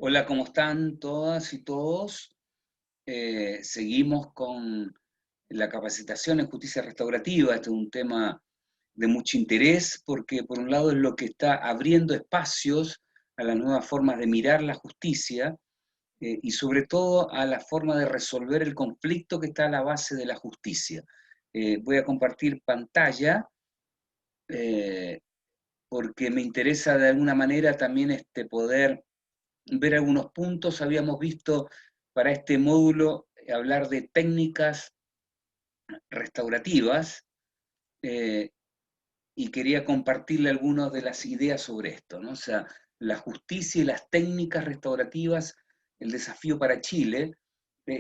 Hola, ¿cómo están todas y todos? Seguimos con la capacitación en justicia restaurativa. Este es un tema de mucho interés porque por un lado es lo que está abriendo espacios a las nuevas formas de mirar la justicia y sobre todo a la forma de resolver el conflicto que está a la base de la justicia. Voy a compartir pantalla eh, porque me interesa de alguna manera también poder ver algunos puntos. Habíamos visto para este módulo hablar de técnicas restaurativas eh, y quería compartirle algunas de las ideas sobre esto, ¿no? O sea, la justicia y las técnicas restaurativas, el desafío para Chile.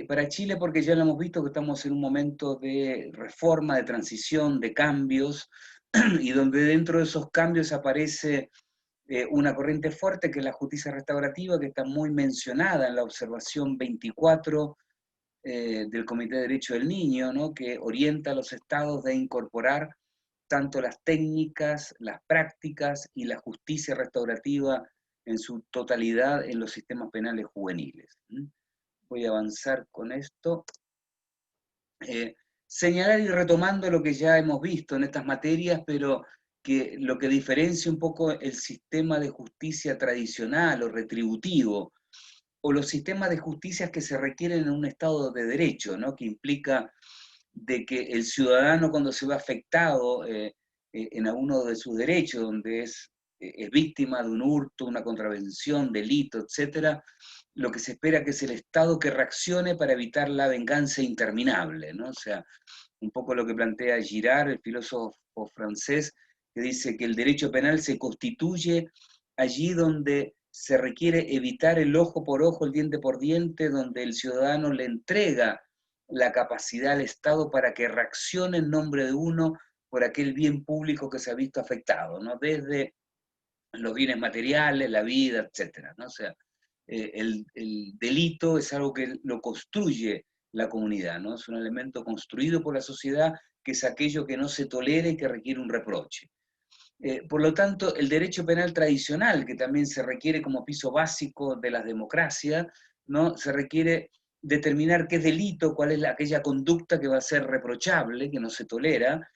Para Chile porque ya lo hemos visto que estamos en un momento de reforma, de transición, de cambios, y donde dentro de esos cambios aparece una corriente fuerte que es la justicia restaurativa, que está muy mencionada en la observación 24 del Comité de Derecho del Niño, ¿no? Que orienta a los estados de incorporar tanto las técnicas, las prácticas y la justicia restaurativa en su totalidad en los sistemas penales juveniles. Voy a avanzar con esto. Señalar y retomando lo que ya hemos visto en estas materias, pero que lo que diferencia un poco el sistema de justicia tradicional o retributivo, o los sistemas de justicia que se requieren en un Estado de Derecho, ¿no? Que implica de que el ciudadano cuando se ve afectado en alguno de sus derechos, donde es víctima de un hurto, una contravención, delito, etcétera, lo que se espera que es el Estado que reaccione para evitar la venganza interminable, ¿no? O sea, un poco lo que plantea Girard, el filósofo francés, que dice que el derecho penal se constituye allí donde se requiere evitar el ojo por ojo, el diente por diente, donde el ciudadano le entrega la capacidad al Estado para que reaccione en nombre de uno por aquel bien público que se ha visto afectado, ¿no? Desde los bienes materiales, la vida, etcétera, ¿no? O sea, el delito es algo que lo construye la comunidad, ¿no? Es un elemento construido por la sociedad que es aquello que no se tolera y que requiere un reproche. Por lo tanto, el derecho penal tradicional, que también se requiere como piso básico de las democracias, ¿no? Se requiere determinar qué es delito, cuál es aquella conducta que va a ser reprochable, que no se tolera,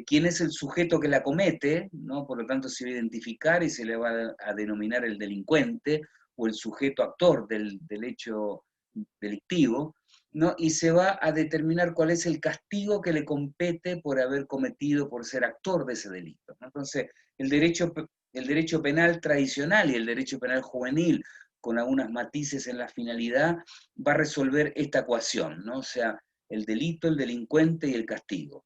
quién es el sujeto que la comete, ¿no? Por lo tanto se va a identificar y se le va a denominar el delincuente o el sujeto actor del hecho delictivo, ¿no? Y se va a determinar cuál es el castigo que le compete por haber cometido, por ser actor de ese delito, ¿no? Entonces, el derecho penal tradicional y el derecho penal juvenil, con algunos matices en la finalidad, va a resolver esta ecuación, ¿no? O sea, el delito, el delincuente y el castigo.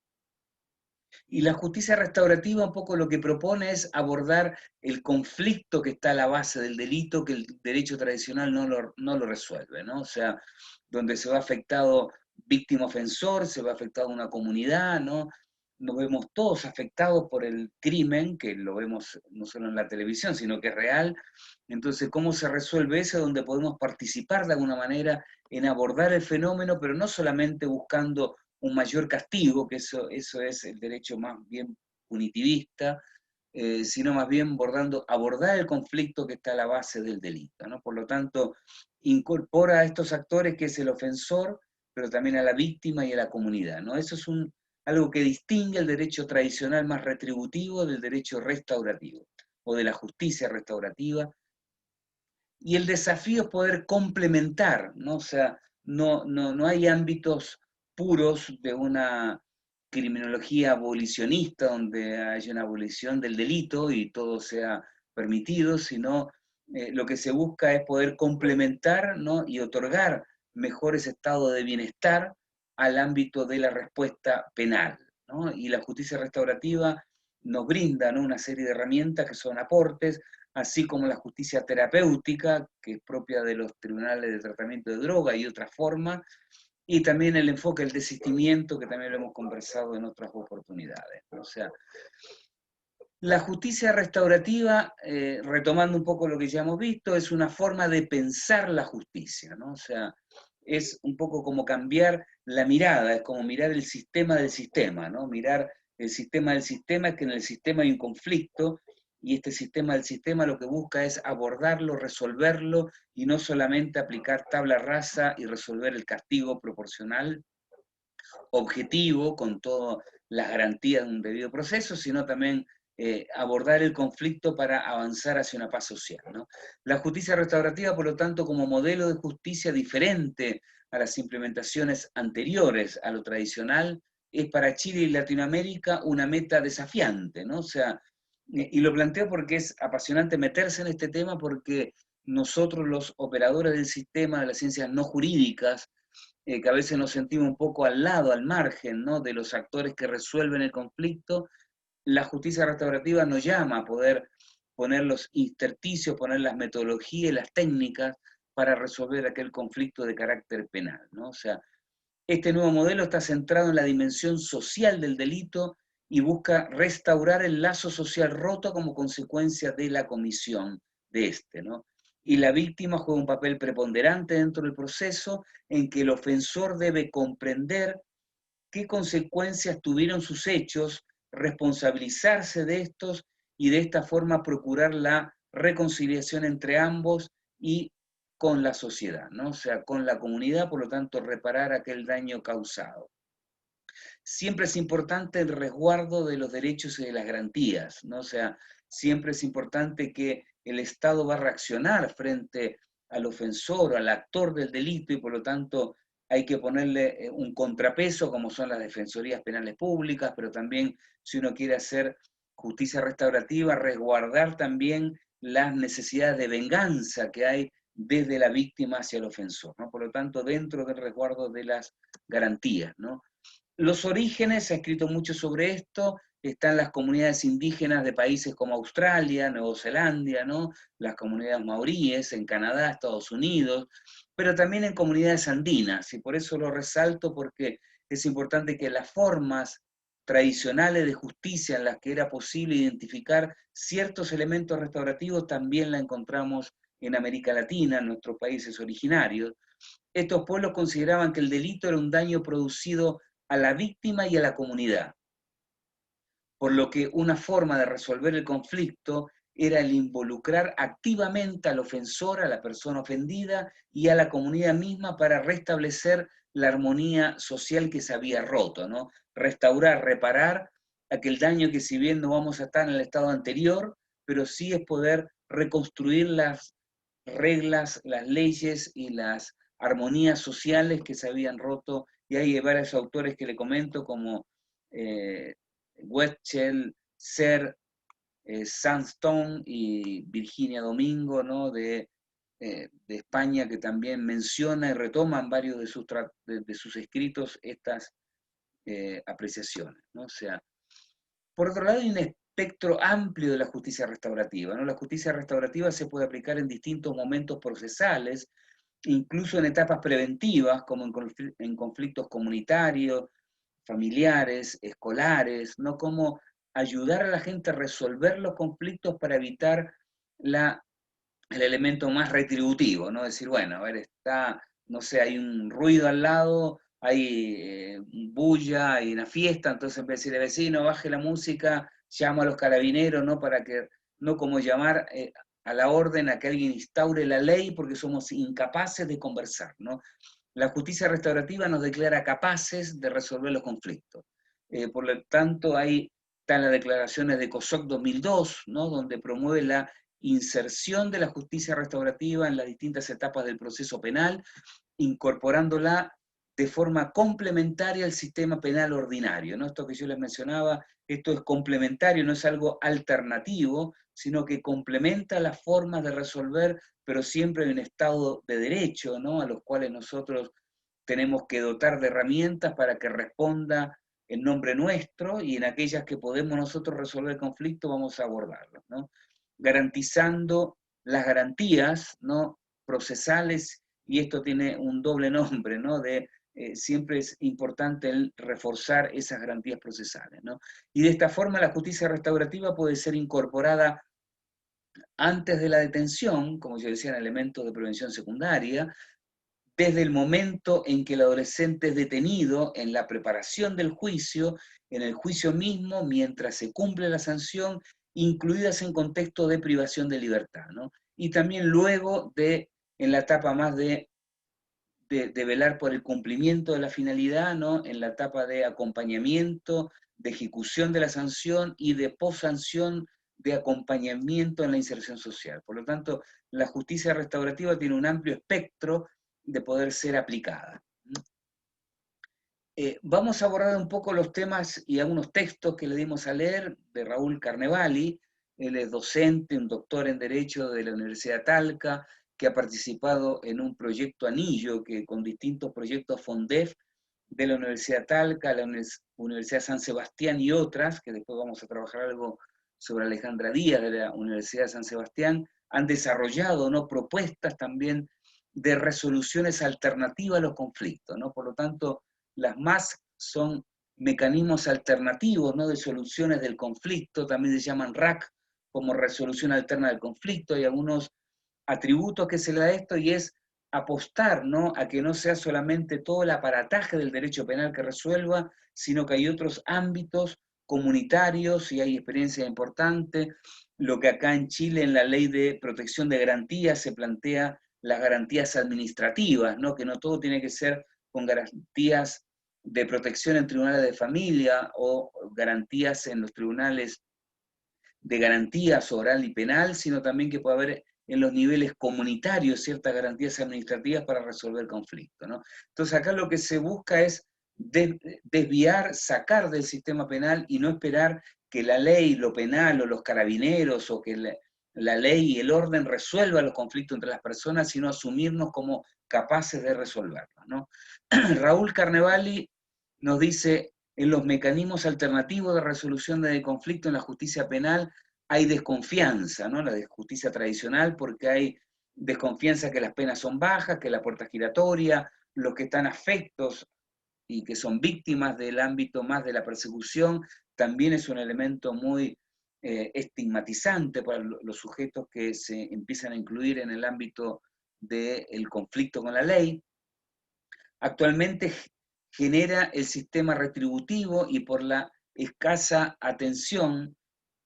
Y la justicia restaurativa un poco lo que propone es abordar el conflicto que está a la base del delito que el derecho tradicional no lo resuelve, ¿no? O sea, donde se va afectado víctima ofensor, se va afectado una comunidad, ¿no? Nos vemos todos afectados por el crimen, que lo vemos no solo en la televisión, sino que es real. Entonces, ¿cómo se resuelve eso? Donde podemos participar de alguna manera en abordar el fenómeno, pero no solamente buscando un mayor castigo, que eso es el derecho más bien punitivista, sino más bien abordar el conflicto que está a la base del delito, ¿no? Por lo tanto, incorpora a estos actores que es el ofensor, pero también a la víctima y a la comunidad, ¿no? Eso es algo que distingue el derecho tradicional más retributivo del derecho restaurativo, o de la justicia restaurativa, y el desafío es poder complementar, ¿no? O sea, no hay ámbitos puros de una criminología abolicionista donde haya una abolición del delito y todo sea permitido, sino lo que se busca es poder complementar, ¿no? Y otorgar mejores estados de bienestar al ámbito de la respuesta penal, ¿no? Y la justicia restaurativa nos brinda, ¿no? Una serie de herramientas que son aportes, así como la justicia terapéutica, que es propia de los tribunales de tratamiento de droga y otras formas, y también el enfoque del desistimiento, que también lo hemos conversado en otras oportunidades. O sea, la justicia restaurativa, retomando un poco lo que ya hemos visto, es una forma de pensar la justicia, ¿no? O sea, es un poco como cambiar la mirada, es como mirar el sistema del sistema, ¿no? Mirar el sistema del sistema, es que en el sistema hay un conflicto, y este sistema del sistema lo que busca es abordarlo, resolverlo, y no solamente aplicar tabla rasa y resolver el castigo proporcional, objetivo, con todas las garantías de un debido proceso, sino también abordar el conflicto para avanzar hacia una paz social, ¿no? La justicia restaurativa, por lo tanto, como modelo de justicia diferente a las implementaciones anteriores a lo tradicional, es para Chile y Latinoamérica una meta desafiante, ¿no? O sea, y lo planteo porque es apasionante meterse en este tema, porque nosotros los operadores del sistema de las ciencias no jurídicas, que a veces nos sentimos un poco al lado, al margen, ¿no?, de los actores que resuelven el conflicto, la justicia restaurativa nos llama a poder poner los intersticios, poner las metodologías y las técnicas para resolver aquel conflicto de carácter penal, ¿no? O sea, este nuevo modelo está centrado en la dimensión social del delito y busca restaurar el lazo social roto como consecuencia de la comisión de este, ¿no? Y la víctima juega un papel preponderante dentro del proceso, en que el ofensor debe comprender qué consecuencias tuvieron sus hechos, responsabilizarse de estos y de esta forma procurar la reconciliación entre ambos y con la sociedad, ¿no? O sea, con la comunidad, por lo tanto, reparar aquel daño causado. Siempre es importante el resguardo de los derechos y de las garantías, ¿no? O sea, siempre es importante que el Estado va a reaccionar frente al ofensor o al actor del delito, y por lo tanto hay que ponerle un contrapeso, como son las defensorías penales públicas, pero también, si uno quiere hacer justicia restaurativa, resguardar también las necesidades de venganza que hay desde la víctima hacia el ofensor, ¿no? Por lo tanto, dentro del resguardo de las garantías, ¿no? Los orígenes, se ha escrito mucho sobre esto, están las comunidades indígenas de países como Australia, Nueva Zelanda, ¿no?, las comunidades maoríes en Canadá, Estados Unidos, pero también en comunidades andinas, y por eso lo resalto, porque es importante que las formas tradicionales de justicia en las que era posible identificar ciertos elementos restaurativos también la encontramos en América Latina, en nuestros países originarios. Estos pueblos consideraban que el delito era un daño producido a la víctima y a la comunidad, por lo que una forma de resolver el conflicto era el involucrar activamente al ofensor, a la persona ofendida y a la comunidad misma para restablecer la armonía social que se había roto, ¿no? Restaurar, reparar aquel daño que, si bien no vamos a estar en el estado anterior, pero sí es poder reconstruir las reglas, las leyes y las armonías sociales que se habían roto. Y hay varios autores que le comento, como Wetzel, Ser, Sandstone y Virginia Domingo, ¿no?, de España, que también menciona y retoman varios de sus escritos estas apreciaciones, ¿no? O sea, por otro lado, hay un espectro amplio de la justicia restaurativa, ¿no? La justicia restaurativa se puede aplicar en distintos momentos procesales, incluso en etapas preventivas, como en conflictos comunitarios, familiares, escolares, ¿no? Como ayudar a la gente a resolver los conflictos para evitar el elemento más retributivo, ¿no? Decir, bueno, a ver, está, no sé, hay un ruido al lado, hay bulla, hay una fiesta, entonces en vez de decirle, vecino, baje la música, llamo a los carabineros, ¿no? Para que, no como llamar a la orden a que alguien instaure la ley, porque somos incapaces de conversar, ¿no? La justicia restaurativa nos declara capaces de resolver los conflictos. Por lo tanto, están las declaraciones de COSOC 2002, ¿no?, donde promueve la inserción de la justicia restaurativa en las distintas etapas del proceso penal, incorporándola de forma complementaria al sistema penal ordinario, ¿no? Esto que yo les mencionaba, esto es complementario, no es algo alternativo, sino que complementa las formas de resolver, pero siempre hay un Estado de Derecho, ¿no?, a los cuales nosotros tenemos que dotar de herramientas para que responda en nombre nuestro, y en aquellas que podemos nosotros resolver el conflicto vamos a abordarlo, ¿no? Garantizando las garantías, ¿no?, procesales, y esto tiene un doble nombre, ¿no?, siempre es importante el reforzar esas garantías procesales, ¿no? Y de esta forma la justicia restaurativa puede ser incorporada antes de la detención, como yo decía, en elementos de prevención secundaria, desde el momento en que el adolescente es detenido, en la preparación del juicio, en el juicio mismo, mientras se cumple la sanción, incluidas en contexto de privación de libertad, ¿no? Y también luego en la etapa más de velar por el cumplimiento de la finalidad, ¿no? En la etapa de acompañamiento, de ejecución de la sanción y de post-sanción de acompañamiento en la inserción social. Por lo tanto, la justicia restaurativa tiene un amplio espectro de poder ser aplicada. Vamos a abordar un poco los temas y algunos textos que le dimos a leer de Raúl Carnevali. Él es docente, un doctor en Derecho de la Universidad de Talca, que ha participado en un proyecto anillo que con distintos proyectos FONDEF de la Universidad de Talca, la Universidad de San Sebastián y otras, que después vamos a trabajar algo sobre Alejandra Díaz de la Universidad de San Sebastián, han desarrollado, ¿no?, propuestas también de resoluciones alternativas a los conflictos, ¿no? Por lo tanto, las MAS son mecanismos alternativos, ¿no?, de soluciones del conflicto, también se llaman RAC como resolución alterna del conflicto. Hay algunos atributos que se le da a esto y es apostar, ¿no?, a que no sea solamente todo el aparataje del derecho penal que resuelva, sino que hay otros ámbitos comunitarios y hay experiencia importante. Lo que acá en Chile en la ley de protección de garantías se plantea las garantías administrativas, ¿no?, que no todo tiene que ser con garantías de protección en tribunales de familia o garantías en los tribunales de garantías oral y penal, sino también que puede haber en los niveles comunitarios ciertas garantías administrativas para resolver conflictos, ¿no? Entonces acá lo que se busca es desviar, sacar del sistema penal y no esperar que la ley, lo penal o los carabineros o que la ley y el orden resuelvan los conflictos entre las personas, sino asumirnos como capaces de resolverlos, ¿no? Raúl Carnevali nos dice, en los mecanismos alternativos de resolución de conflicto en la justicia penal hay desconfianza, ¿no?, la de justicia tradicional, porque hay desconfianza que las penas son bajas, que la puerta es giratoria, los que están afectos y que son víctimas del ámbito más de la persecución, también es un elemento muy estigmatizante para los sujetos que se empiezan a incluir en el ámbito del conflicto con la ley. Actualmente genera el sistema retributivo y por la escasa atención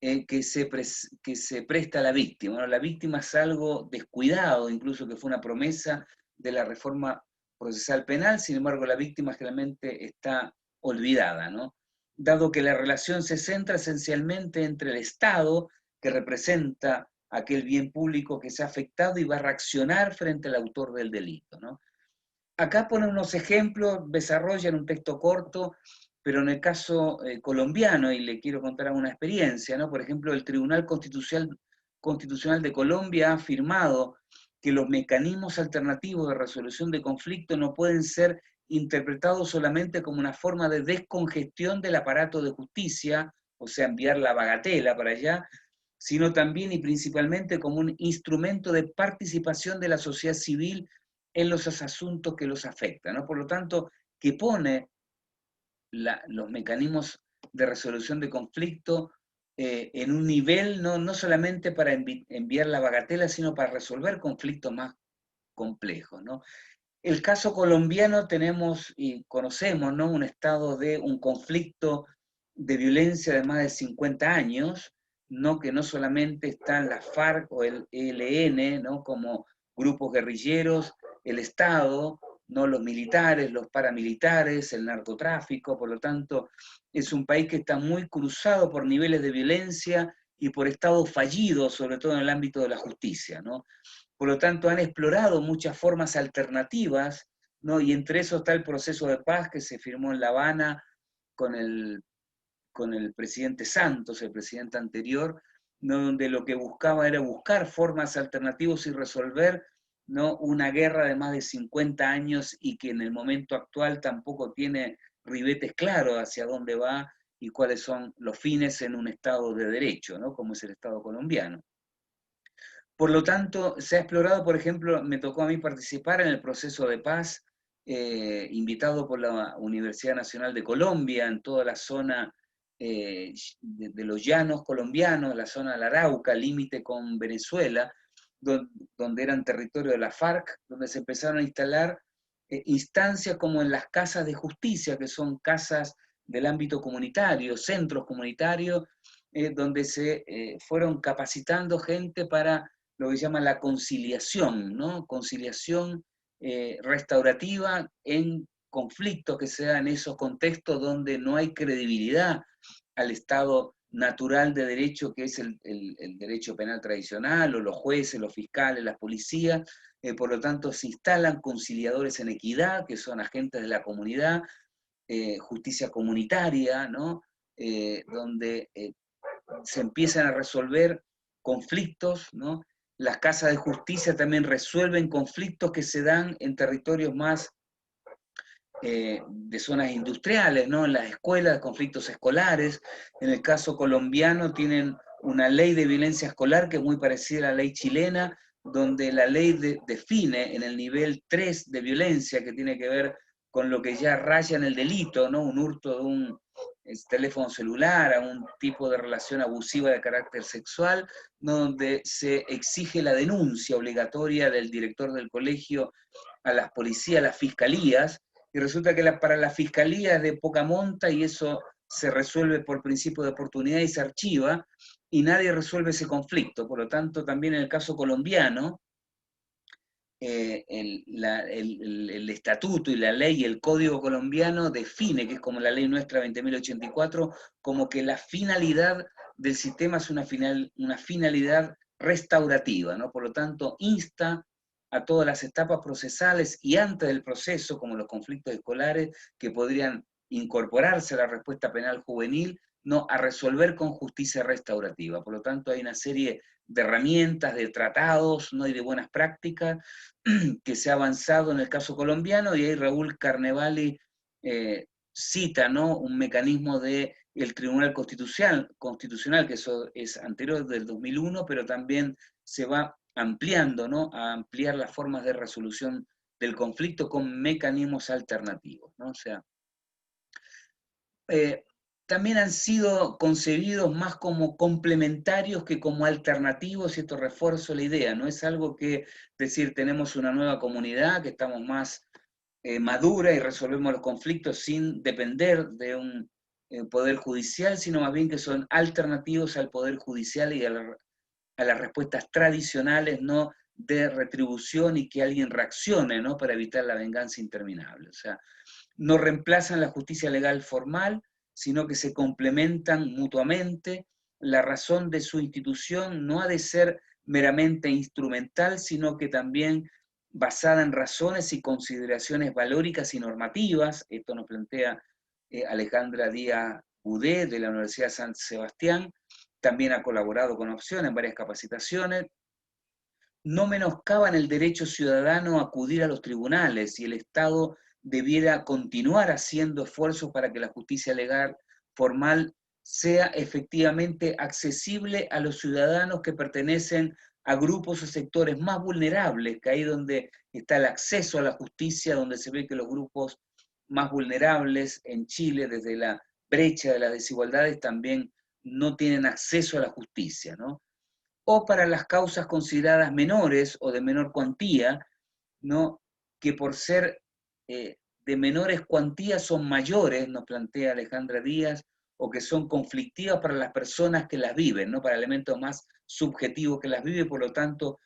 que se presta a la víctima. Bueno, la víctima es algo descuidado, incluso que fue una promesa de la reforma procesal penal, sin embargo la víctima generalmente está olvidada, ¿no? Dado que la relación se centra esencialmente entre el Estado, que representa aquel bien público que se ha afectado y va a reaccionar frente al autor del delito, ¿no? Acá ponen unos ejemplos, desarrollan un texto corto, pero en el caso colombiano, y le quiero contar una experiencia, ¿no? Por ejemplo, el Tribunal Constitucional de Colombia ha afirmado que los mecanismos alternativos de resolución de conflictos no pueden ser interpretados solamente como una forma de descongestión del aparato de justicia, o sea, enviar la bagatela para allá, sino también y principalmente como un instrumento de participación de la sociedad civil en los asuntos que los afectan, ¿no? Por lo tanto, que pone los mecanismos de resolución de conflicto en un nivel no solamente para enviar la bagatela, sino para resolver conflictos más complejos, ¿no? El caso colombiano tenemos y conocemos, ¿no?, un estado de un conflicto de violencia de más de 50 años, ¿no?, que no solamente están las FARC o el ELN, ¿no?, como grupos guerrilleros, el Estado, ¿no?, los militares, los paramilitares, el narcotráfico. Por lo tanto, es un país que está muy cruzado por niveles de violencia y por estados fallidos, sobre todo en el ámbito de la justicia, ¿no? Por lo tanto, han explorado muchas formas alternativas, ¿no? Y entre eso está el proceso de paz que se firmó en La Habana con el presidente Santos, el presidente anterior, ¿no?, donde lo que buscaba era buscar formas alternativas y resolver, ¿no?, una guerra de más de 50 años y que en el momento actual tampoco tiene ribetes claros hacia dónde va y cuáles son los fines en un Estado de derecho, ¿no?, como es el Estado colombiano. Por lo tanto, se ha explorado, por ejemplo, me tocó a mí participar en el proceso de paz, invitado por la Universidad Nacional de Colombia, en toda la zona de los llanos colombianos, la zona del Arauca, límite con Venezuela, donde eran territorio de la FARC, donde se empezaron a instalar instancias como en las casas de justicia, que son casas del ámbito comunitario, centros comunitarios, donde se fueron capacitando gente para lo que se llama la conciliación, ¿no? Conciliación restaurativa en conflictos que se dan en esos contextos donde no hay credibilidad al Estado natural de derecho, que es el derecho penal tradicional, o los jueces, los fiscales, las policías. Por lo tanto, se instalan conciliadores en equidad, que son agentes de la comunidad, justicia comunitaria, ¿no? Donde se empiezan a resolver conflictos, ¿no? Las casas de justicia también resuelven conflictos que se dan en territorios más de zonas industriales, ¿no? En las escuelas, conflictos escolares. En el caso colombiano tienen una ley de violencia escolar que es muy parecida a la ley chilena, donde la ley define en el nivel 3 de violencia, que tiene que ver con lo que ya raya en el delito, ¿no? Un hurto de un teléfono celular, a un tipo de relación abusiva de carácter sexual, donde se exige la denuncia obligatoria del director del colegio a las policías, a las fiscalías, y resulta que para la fiscalía es de poca monta y eso se resuelve por principio de oportunidad y se archiva, y nadie resuelve ese conflicto. Por lo tanto, también en el caso colombiano, el estatuto y la ley y el código colombiano define, que es como la ley nuestra 20.084, como que la finalidad del sistema es una finalidad restaurativa, ¿no? Por lo tanto, insta a todas las etapas procesales y antes del proceso, como los conflictos escolares, que podrían incorporarse a la respuesta penal juvenil, no a resolver con justicia restaurativa. Por lo tanto, hay una serie de herramientas, de tratados, ¿no? Y de buenas prácticas que se ha avanzado en el caso colombiano, y ahí Raúl Carnevali cita, ¿no? Un mecanismo del Tribunal Constitucional, que eso es anterior del 2001, pero también se va ampliando, ¿no? A ampliar las formas de resolución del conflicto con mecanismos alternativos, ¿no? O sea, también han sido concebidos más como complementarios que como alternativos, y esto refuerzo la idea, no es algo que decir tenemos una nueva comunidad, que estamos más madura y resolvemos los conflictos sin depender de un poder judicial, sino más bien que son alternativos al poder judicial y a las respuestas tradicionales, ¿no? De retribución y que alguien reaccione, ¿no? Para evitar la venganza interminable. O sea, no reemplazan la justicia legal formal, sino que se complementan mutuamente. La razón de su institución no ha de ser meramente instrumental, sino que también basada en razones y consideraciones valóricas y normativas. Esto nos plantea Alejandra Díaz Udé de la Universidad de San Sebastián. También ha colaborado con Opción en varias capacitaciones. No menoscaban el derecho ciudadano a acudir a los tribunales, y el Estado debiera continuar haciendo esfuerzos para que la justicia legal formal sea efectivamente accesible a los ciudadanos que pertenecen a grupos o sectores más vulnerables, que ahí donde está el acceso a la justicia, donde se ve que los grupos más vulnerables en Chile, desde la brecha de las desigualdades, también no tienen acceso a la justicia, ¿no? O para las causas consideradas menores o de menor cuantía, ¿no? Que por ser de menores cuantías son mayores, nos plantea Alejandra Díaz, o que son conflictivas para las personas que las viven, ¿no? Para elementos más subjetivos que las viven. Por lo tanto,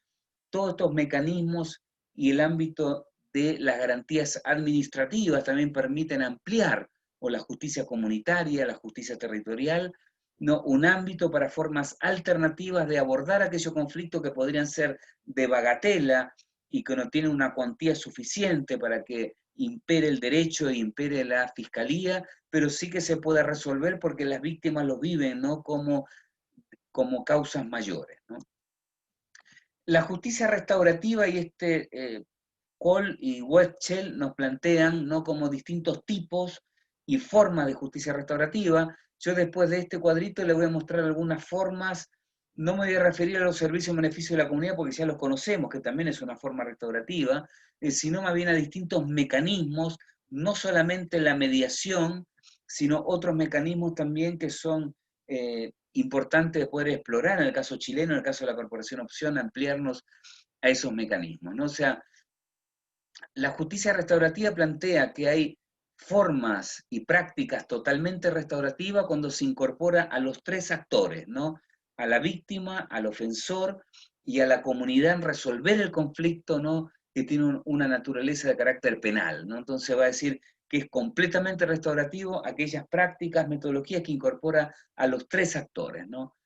todos estos mecanismos y el ámbito de las garantías administrativas también permiten ampliar o la justicia comunitaria, la justicia territorial, ¿no? Un ámbito para formas alternativas de abordar aquellos conflictos que podrían ser de bagatela y que no tienen una cuantía suficiente para que impere el derecho e impere la fiscalía, pero sí que se puede resolver porque las víctimas lo viven, ¿no? como causas mayores, ¿no? La justicia restaurativa y Cole y Westchell nos plantean, ¿no? Como distintos tipos y formas de justicia restaurativa. Yo después de este cuadrito le voy a mostrar algunas formas. No me voy a referir a los servicios en beneficio de la comunidad porque ya los conocemos, que también es una forma restaurativa, sino más bien a distintos mecanismos, no solamente la mediación, sino otros mecanismos también que son importantes de poder explorar, en el caso chileno, en el caso de la Corporación Opción, ampliarnos a esos mecanismos, ¿no? O sea, la justicia restaurativa plantea que hay formas y prácticas totalmente restaurativas cuando se incorpora a los tres actores, ¿no? A la víctima, al ofensor y a la comunidad en resolver el conflicto, ¿no? Que tiene una naturaleza de carácter penal, ¿no? Entonces va a decir que es completamente restaurativo aquellas prácticas, metodologías que incorpora a los tres actores, ¿no?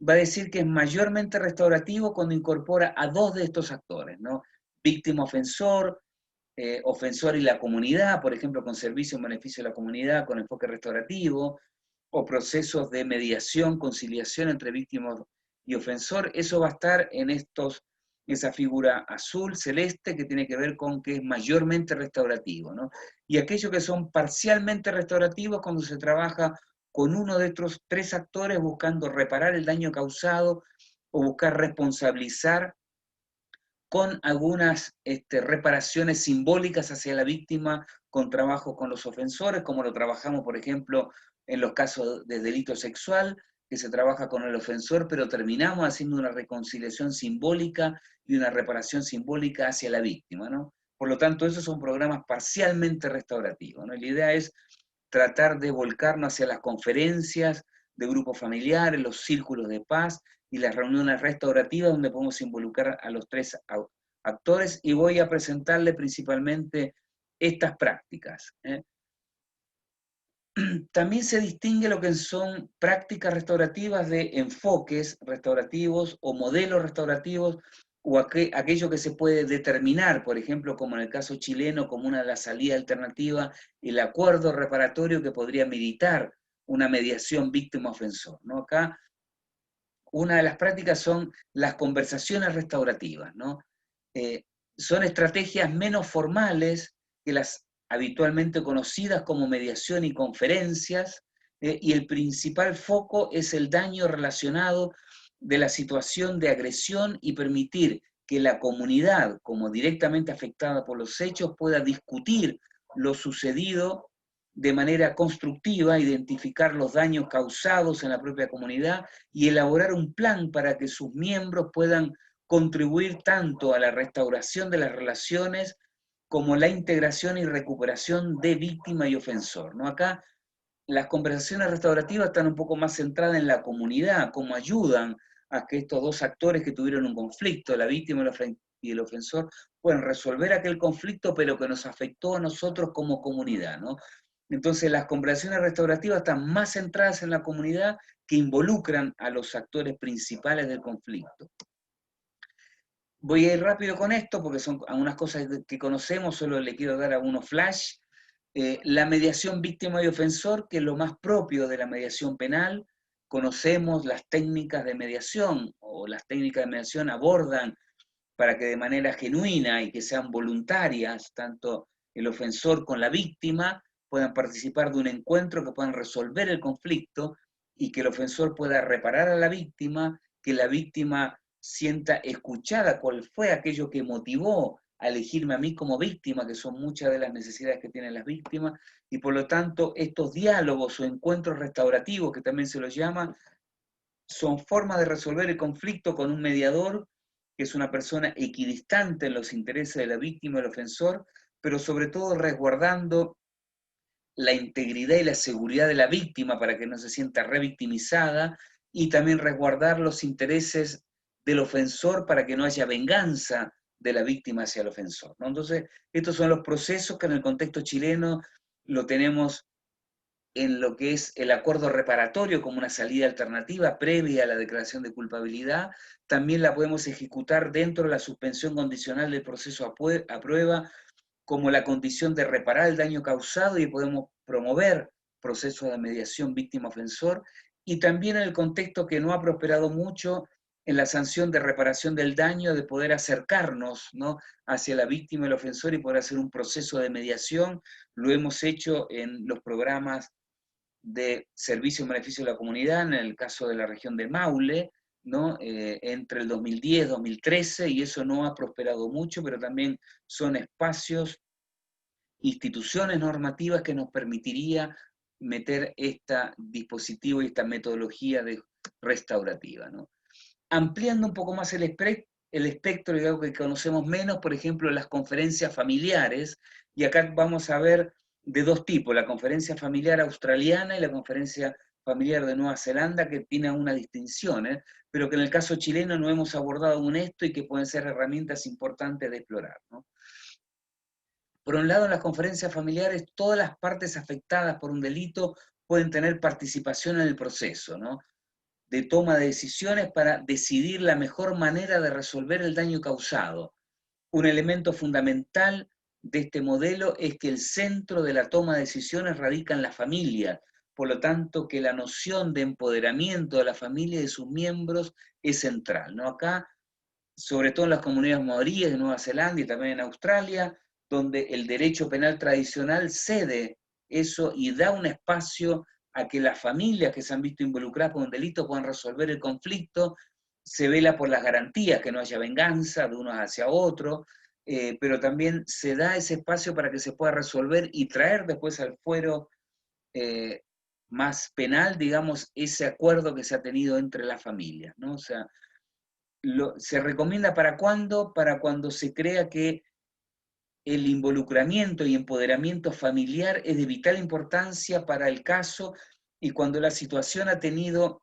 Va a decir que es mayormente restaurativo cuando incorpora a dos de estos actores, ¿no? Víctima-ofensor, ofensor y la comunidad, por ejemplo, con servicio en beneficio de la comunidad, con enfoque restaurativo, o procesos de mediación, conciliación entre víctima y ofensor, eso va a estar en esa figura azul, celeste, que tiene que ver con que es mayormente restaurativo, ¿no? Y aquellos que son parcialmente restaurativos cuando se trabaja con uno de estos tres actores buscando reparar el daño causado o buscar responsabilizar con algunas reparaciones simbólicas hacia la víctima, con trabajo con los ofensores, como lo trabajamos, por ejemplo, en los casos de delito sexual, que se trabaja con el ofensor, pero terminamos haciendo una reconciliación simbólica y una reparación simbólica hacia la víctima, ¿no? Por lo tanto, esos son programas parcialmente restaurativos, ¿no? La idea es tratar de volcarnos hacia las conferencias de grupos familiares, los círculos de paz y las reuniones restaurativas donde podemos involucrar a los tres actores, y voy a presentarle principalmente estas prácticas. También se distingue lo que son prácticas restaurativas de enfoques restaurativos o modelos restaurativos o aquello que se puede determinar, por ejemplo, como en el caso chileno, como una de las salidas alternativas, el acuerdo reparatorio que podría meditar una mediación víctima-ofensor, ¿no? Acá una de las prácticas son las conversaciones restaurativas, ¿no? Eh, Son estrategias menos formales que las habitualmente conocidas como mediación y conferencias, y el principal foco es el daño relacionado de la situación de agresión y permitir que la comunidad, como directamente afectada por los hechos, pueda discutir lo sucedido de manera constructiva, identificar los daños causados en la propia comunidad y elaborar un plan para que sus miembros puedan contribuir tanto a la restauración de las relaciones como la integración y recuperación de víctima y ofensor, ¿no? Acá las conversaciones restaurativas están un poco más centradas en la comunidad, cómo ayudan a que estos dos actores que tuvieron un conflicto, la víctima y el ofensor, puedan resolver aquel conflicto, pero que nos afectó a nosotros como comunidad, ¿no? Entonces las conversaciones restaurativas están más centradas en la comunidad, que involucran a los actores principales del conflicto. Voy a ir rápido con esto porque son algunas cosas que conocemos, solo le quiero dar algunos flash. La mediación víctima y ofensor, que es lo más propio de la mediación penal. Conocemos las técnicas de mediación, o las técnicas de mediación abordan para que de manera genuina y que sean voluntarias, tanto el ofensor con la víctima puedan participar de un encuentro, que puedan resolver el conflicto y que el ofensor pueda reparar a la víctima, que la víctima sienta escuchada cuál fue aquello que motivó a elegirme a mí como víctima, que son muchas de las necesidades que tienen las víctimas, y por lo tanto estos diálogos o encuentros restaurativos, que también se los llama, son formas de resolver el conflicto con un mediador, que es una persona equidistante en los intereses de la víctima y el ofensor, pero sobre todo resguardando la integridad y la seguridad de la víctima para que no se sienta revictimizada, y también resguardar los intereses del ofensor para que no haya venganza de la víctima hacia el ofensor, ¿no? Entonces, estos son los procesos que en el contexto chileno lo tenemos en lo que es el acuerdo reparatorio como una salida alternativa previa a la declaración de culpabilidad. También la podemos ejecutar dentro de la suspensión condicional del proceso a prueba como la condición de reparar el daño causado, y podemos promover procesos de mediación víctima-ofensor, y también en el contexto que no ha prosperado mucho en la sanción de reparación del daño, de poder acercarnos, ¿no?, hacia la víctima y el ofensor y poder hacer un proceso de mediación. Lo hemos hecho en los programas de servicio en beneficio de la comunidad, en el caso de la región de Maule, ¿no? Entre el 2010 y 2013, y eso no ha prosperado mucho, pero también son espacios, instituciones normativas que nos permitiría meter este dispositivo y esta metodología restaurativa, ¿no? Ampliando un poco más el espectro de algo que conocemos menos, por ejemplo, las conferencias familiares, y acá vamos a ver de dos tipos, la conferencia familiar australiana y la conferencia familiar de Nueva Zelanda, que tienen una distinción, pero que en el caso chileno no hemos abordado aún esto y que pueden ser herramientas importantes de explorar, ¿no? Por un lado, en las conferencias familiares, todas las partes afectadas por un delito pueden tener participación en el proceso, ¿no?, de toma de decisiones para decidir la mejor manera de resolver el daño causado. Un elemento fundamental de este modelo es que el centro de la toma de decisiones radica en la familia, por lo tanto que la noción de empoderamiento de la familia y de sus miembros es central, ¿no? Acá, sobre todo en las comunidades maoríes de Nueva Zelanda y también en Australia, donde el derecho penal tradicional cede eso y da un espacio a que las familias que se han visto involucradas con un delito puedan resolver el conflicto, se vela por las garantías, que no haya venganza de unos hacia otros, pero también se da ese espacio para que se pueda resolver y traer después al fuero eh, más penal, digamos, ese acuerdo que se ha tenido entre las familias, ¿no? O sea, se recomienda para cuándo, para cuando se crea que el involucramiento y empoderamiento familiar es de vital importancia para el caso y cuando la situación ha tenido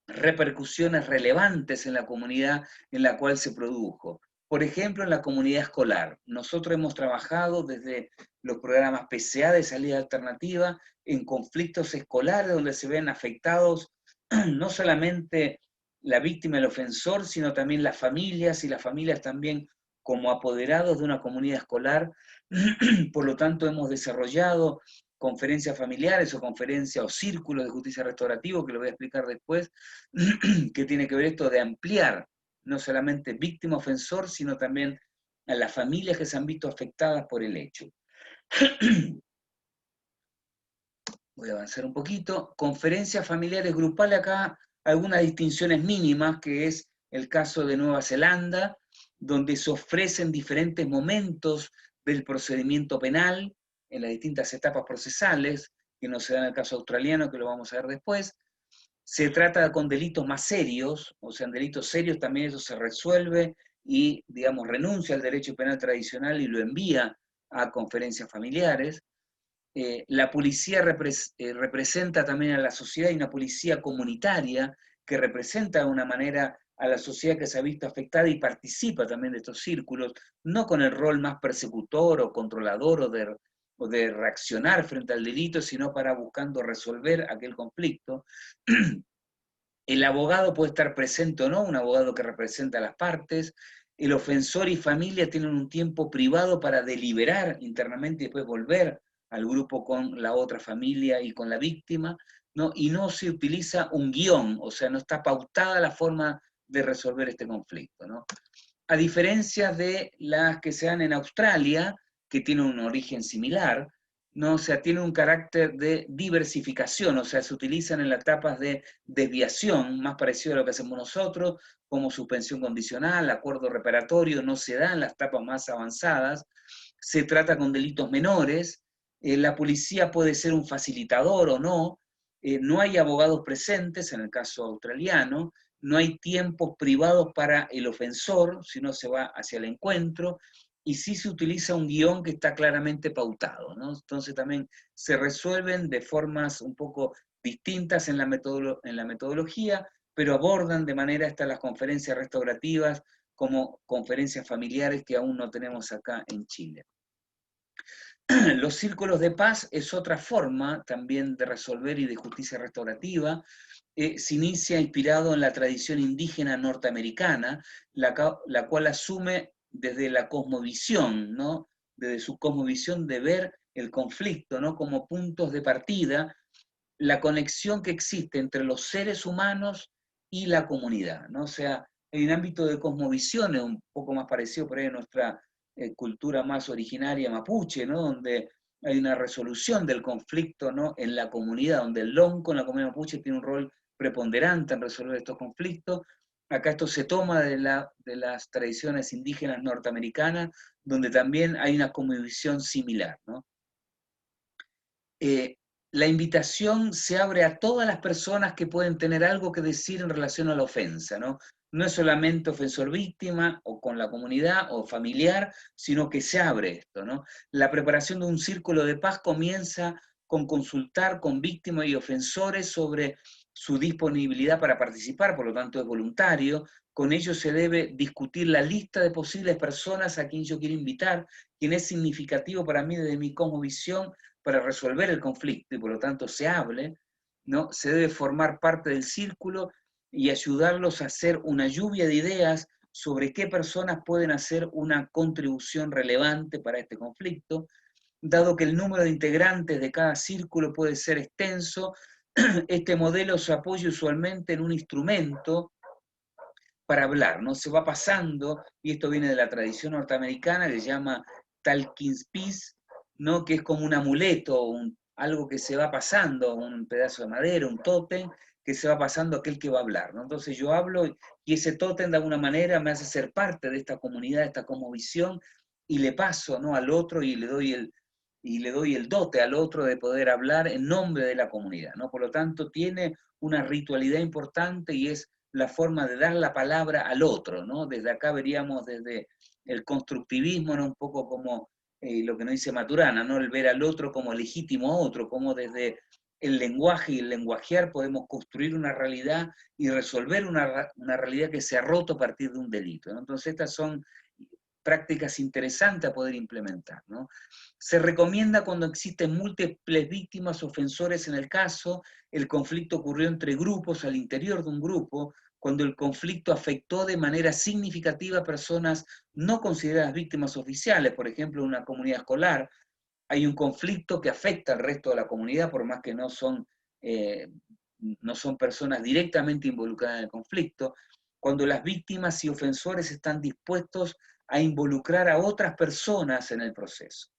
repercusiones relevantes en la comunidad en la cual se produjo. Por ejemplo, en la comunidad escolar. Nosotros hemos trabajado desde los programas PCA de salida alternativa en conflictos escolares donde se ven afectados no solamente la víctima y el ofensor, sino también las familias y las familias también como apoderados de una comunidad escolar. Por lo tanto, hemos desarrollado conferencias familiares o conferencias o círculos de justicia restaurativa, que lo voy a explicar después, que tiene que ver esto de ampliar no solamente víctima-ofensor, sino también a las familias que se han visto afectadas por el hecho. Voy a avanzar un poquito. Conferencias familiares grupales, acá algunas distinciones mínimas, que es el caso de Nueva Zelanda, donde se ofrecen diferentes momentos del procedimiento penal en las distintas etapas procesales, que no se da en el caso australiano, que lo vamos a ver después. Se trata con delitos más serios, o sea, en delitos serios también eso se resuelve y, digamos, renuncia al derecho penal tradicional y lo envía a conferencias familiares. La policía representa también a la sociedad, y una policía comunitaria que representa de una manera a la sociedad que se ha visto afectada y participa también de estos círculos, no con el rol más persecutor o controlador o de reaccionar frente al delito, sino para buscando resolver aquel conflicto. El abogado puede estar presente o no, un abogado que representa a las partes. El ofensor y familia tienen un tiempo privado para deliberar internamente y después volver al grupo con la otra familia y con la víctima, ¿no? Y no se utiliza un guión, o sea, no está pautada la forma de resolver este conflicto, ¿no? A diferencia de las que se dan en Australia, que tienen un origen similar, ¿no? O sea, tiene un carácter de diversificación, o sea, se utilizan en las etapas de desviación, más parecido a lo que hacemos nosotros, como suspensión condicional, acuerdo reparatorio, no se da en las etapas más avanzadas, se trata con delitos menores, la policía puede ser un facilitador o no, no hay abogados presentes en el caso australiano, no hay tiempos privados para el ofensor, sino se va hacia el encuentro, y sí se utiliza un guión que está claramente pautado, ¿no? Entonces también se resuelven de formas un poco distintas en la metodología, pero abordan de manera hasta las conferencias restaurativas como conferencias familiares que aún no tenemos acá en Chile. Los círculos de paz es otra forma también de resolver y de justicia restaurativa. Se inicia inspirado en la tradición indígena norteamericana, la cual asume desde la cosmovisión, ¿no? Desde su cosmovisión de ver el conflicto, ¿no? Como puntos de partida, la conexión que existe entre los seres humanos y la comunidad, ¿no? O sea, hay un ámbito de cosmovisiones un poco más parecido por ahí a nuestra cultura más originaria mapuche, ¿no? Donde hay una resolución del conflicto, ¿no? En la comunidad, donde el lonco en la comunidad mapuche tiene un rol preponderante en resolver estos conflictos. Acá esto se toma de las tradiciones indígenas norteamericanas, donde también hay una cosmovisión similar, ¿no? la invitación se abre a todas las personas que pueden tener algo que decir en relación a la ofensa, ¿no? No es solamente ofensor-víctima o con la comunidad o familiar, sino que se abre esto, ¿no? La preparación de un círculo de paz comienza con consultar con víctimas y ofensores sobre su disponibilidad para participar, por lo tanto es voluntario. Con ello se debe discutir la lista de posibles personas a quien yo quiero invitar, quien es significativo para mí desde mi cosmovisión para resolver el conflicto y por lo tanto se hable, ¿no? Se debe formar parte del círculo y ayudarlos a hacer una lluvia de ideas sobre qué personas pueden hacer una contribución relevante para este conflicto. Dado que el número de integrantes de cada círculo puede ser extenso, este modelo se apoya usualmente en un instrumento para hablar, ¿no? Se va pasando, y esto viene de la tradición norteamericana, que se llama Talking Piece, ¿no? Que es como un amuleto, algo que se va pasando, un pedazo de madera, un tótem, que se va pasando a aquel que va a hablar, ¿no? Entonces yo hablo y ese tótem de alguna manera me hace ser parte de esta comunidad, de esta cosmovisión, y le paso, ¿no? Al otro y le doy el dote al otro de poder hablar en nombre de la comunidad, ¿no? Por lo tanto, tiene una ritualidad importante y es la forma de dar la palabra al otro, ¿no? Desde acá veríamos desde el constructivismo, ¿no? Un poco como lo que nos dice Maturana, ¿no? El ver al otro como legítimo otro, como desde el lenguaje y el lenguajear podemos construir una realidad y resolver una realidad que se ha roto a partir de un delito, ¿no? Entonces estas son prácticas interesantes a poder implementar, ¿no? Se recomienda cuando existen múltiples víctimas ofensores en el caso, el conflicto ocurrió entre grupos al interior de un grupo, cuando el conflicto afectó de manera significativa a personas no consideradas víctimas oficiales, por ejemplo, en una comunidad escolar, hay un conflicto que afecta al resto de la comunidad, por más que eh, no son personas directamente involucradas en el conflicto, cuando las víctimas y ofensores están dispuestos a involucrar a otras personas en el proceso.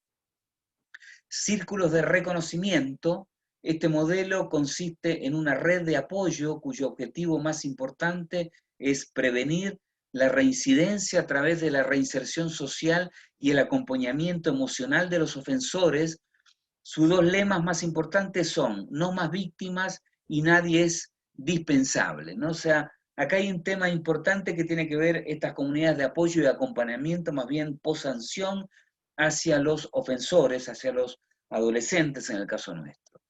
Círculos de reconocimiento. Este modelo consiste en una red de apoyo cuyo objetivo más importante es prevenir la reincidencia a través de la reinserción social y el acompañamiento emocional de los ofensores. Sus dos lemas más importantes son no más víctimas y nadie es dispensable, ¿no? O sea, acá hay un tema importante que tiene que ver estas comunidades de apoyo y acompañamiento, más bien post-sanción, hacia los ofensores, hacia los adolescentes en el caso nuestro.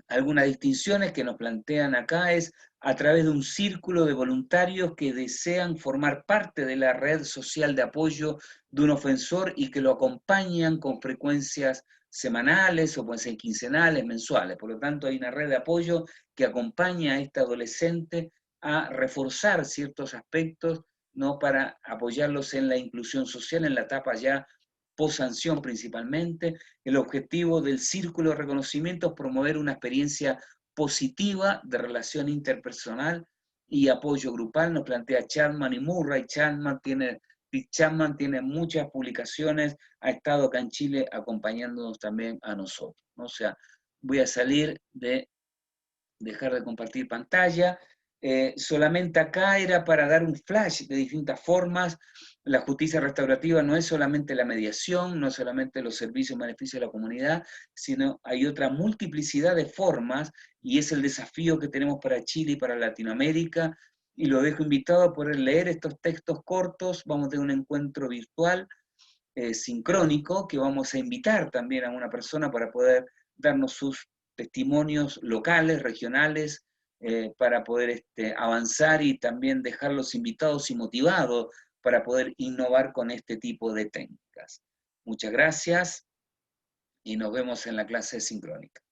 Algunas distinciones que nos plantean acá es a través de un círculo de voluntarios que desean formar parte de la red social de apoyo de un ofensor y que lo acompañan con frecuencias semanales o pueden ser quincenales, mensuales. Por lo tanto, hay una red de apoyo que acompaña a este adolescente a reforzar ciertos aspectos, ¿no? Para apoyarlos en la inclusión social en la etapa ya post-sanción principalmente. El objetivo del círculo de reconocimiento es promover una experiencia positiva de relación interpersonal y apoyo grupal, nos plantea Chapman y Murray. Pete Chapman tiene muchas publicaciones, ha estado acá en Chile acompañándonos también a nosotros, ¿no? O sea, voy a salir de dejar de compartir pantalla. Solamente acá era para dar un flash de distintas formas. La justicia restaurativa no es solamente la mediación, no es solamente los servicios y beneficios de la comunidad, sino hay otra multiplicidad de formas y es el desafío que tenemos para Chile y para Latinoamérica. Y lo dejo invitado a poder leer estos textos cortos. Vamos a tener un encuentro virtual sincrónico que vamos a invitar también a una persona para poder darnos sus testimonios locales, regionales, para poder avanzar y también dejarlos invitados y motivados para poder innovar con este tipo de técnicas. Muchas gracias y nos vemos en la clase sincrónica.